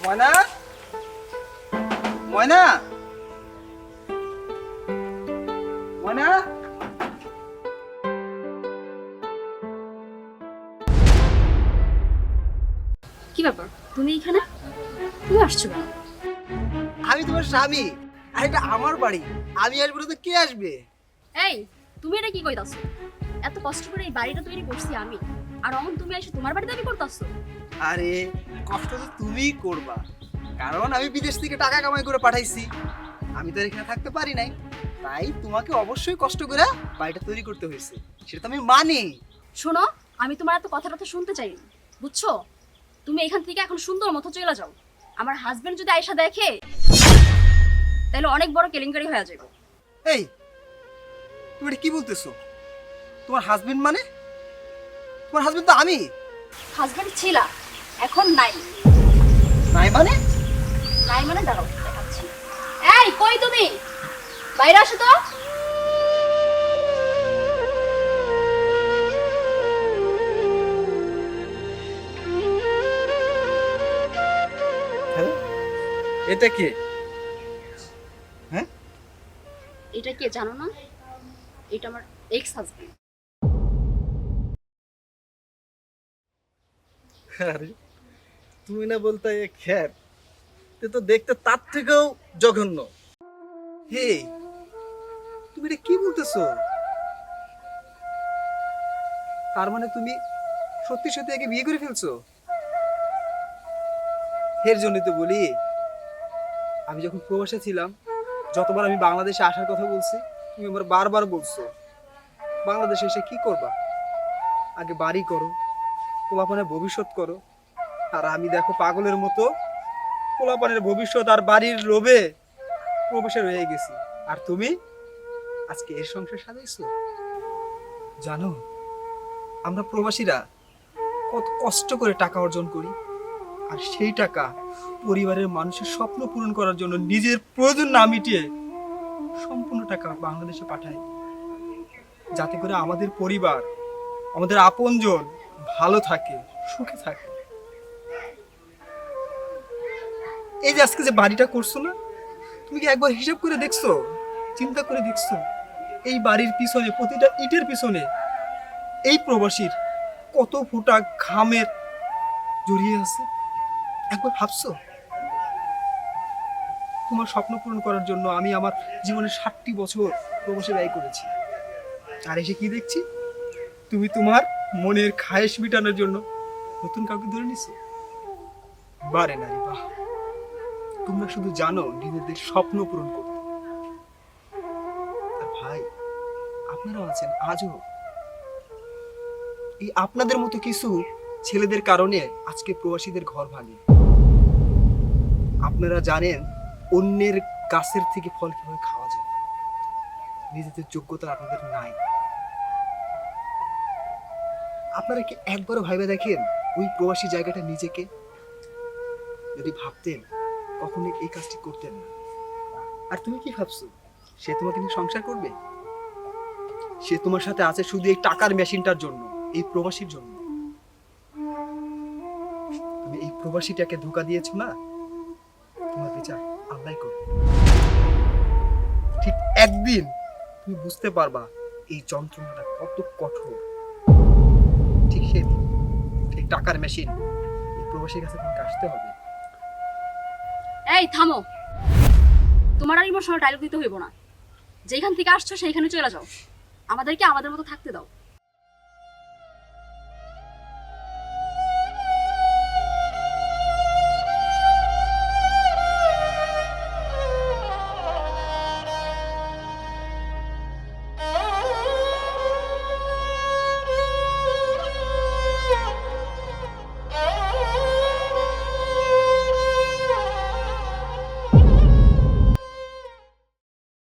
ময়না, ময়না, ময়না। কি ব্যাপার, তুমি এখানে? তুমি আসছো কেন? আমি তোমার স্বামী, আর এটা আমার বাড়ি। আমি আসবো না তো কে আসবে? এই, তুমি এটা কি কইতাছো? এত কষ্ট করে এই বাড়িটা তৈরি করছি আমি, আর অমন তুমি এসে তোমার বাড়ি দাবি করতাছো? আরে কষ্ট তো তুমিই করবা, কারণ আমি বিদেশ থেকে টাকা কামাই করে পাঠাইছি। আমি তো আর এখানে থাকতে পারি নাই, তাই তোমাকে অবশ্যই কষ্ট করে বাড়িটা তৈরি করতে হয়েছে, সেটা তো আমি মানি। শোনো, আমি তোমার এত কথাটা শুনতে চাই না, বুঝছো? তুমি এখান থেকে এখন সুন্দর মতো চলে যাও। আমার হাজবেন্ড যদি আয়সা দেখে, তাহলে অনেক বড় কেলেঙ্কারি হয়ে যাবে। এই, তুমি এটা কি বলতেছো? তোমার হাজবেন্ড মানে? তোমার হাজবেন্ড তো আমি। হাজবেন্ড ছিলা, এখন নাই। নাই মানে? নাই মানে দাঁড়াও, দেখাচ্ছি। এই, কই তুমি? বাইরে আসো তো। হ্যাঁ, এটা কে? হ্যাঁ, এটা কে জানো না? এটা আমার এক্স হাজবেন্ড। আরে তুমি না বলতে এ খ্যাত, তে তো দেখতে তার থেকেও জঘন্য। হে, তুমি এটা কি বলতেছো? তার মানে তুমি সত্যি সত্যি একে বিয়ে করে ফেলছো? এর জন্যই তো বলি, আমি যখন প্রবাসে ছিলাম, যতবার আমি বাংলাদেশে আসার কথা বলছি, তুমি আমার বারবার বলছো বাংলাদেশে এসে কি করবা, আগে বাড়ি করো, পোলাপানের ভবিষ্যৎ করো। আর আমি দেখো পাগলের মতো পোলাপানের ভবিষ্যৎ আর বাড়ির লোভে প্রবাসে রয়ে গেছি। আর তুমি আজকে এর সংসার সাজাইছো। জানো, আমরা প্রবাসীরা কত কষ্ট করে টাকা অর্জন করি, আর সেই টাকা পরিবারের মানুষের স্বপ্ন পূরণ করার জন্য নিজের প্রয়োজন না মিটিয়ে সম্পূর্ণ টাকা বাংলাদেশে পাঠাই, যাতে করে আমাদের পরিবার, আমাদের আপনজন ভালো থাকে, সুখে থাকে। এই যে আজকে যে বাড়িটা করছো না, তুমি কি একবার হিসাব করে দেখছো, চিন্তা করে দেখছো এই বাড়ির পিছনে, প্রতিটা ইটের পিছনে এই প্রবাসীর কত ফোঁটা ঘামের জড়িয়ে আছে? একবার ভাবছো? তোমার স্বপ্ন পূরণ করার জন্য আমি আমার জীবনের 60টি বছর প্রবাসে ব্যয় করেছি, আর এসে কি দেখছি, তুমি তোমার মনের খায়েশ মিটানোর জন্য নতুন কাউকে ধরে নিছো। বারে নারী বাহ, তোমরা শুধু জানো নিজেদের স্বপ্ন পূরণ করতে। আর ভাই, আপনারাও আছেন আজও। এই আপনাদের মতো কিছু ছেলেদের কারণে আজকে প্রবাসীদের ঘর ভাঙে। আপনারা জানেন অন্যের গাছের থেকে ফল কিভাবে খাওয়া যায়, নিজেদের যোগ্যতা আপনাদের নাই। আপনারা কি একবারও ভাইবা দেখেন ওই প্রবাসী জায়গাটা নিজেকে? যদি ভাবতেন কখনোই এই কাজটি করতেন না। আর তুমি কি ভাবছো, সে তোমাকে নিয়ে সংসার করবে? সে তোমার সাথে আছে শুধু এই টাকার মেশিনটার জন্য, এই প্রবাসীর জন্য। তুমি এই প্রবাসীটাকে ধোঁকা দিয়েছো না, তোমার বিচার আল্লাহ করবে। ঠিক একদিন তুমি বুঝতে পারবা এই যন্ত্রণাটা কত কঠোর। ঠিক সেদিন এই টাকার মেশিন এই প্রবাসীর কাছে তোমাকে আসতে হবে। এই থামো, তোমার আর ইমোশনাল ডায়লগ দিতে হইব না। যেখান থেকে আসছো সেইখানে চলে যাও, আমাদেরকে আমাদের মতো থাকতে দাও।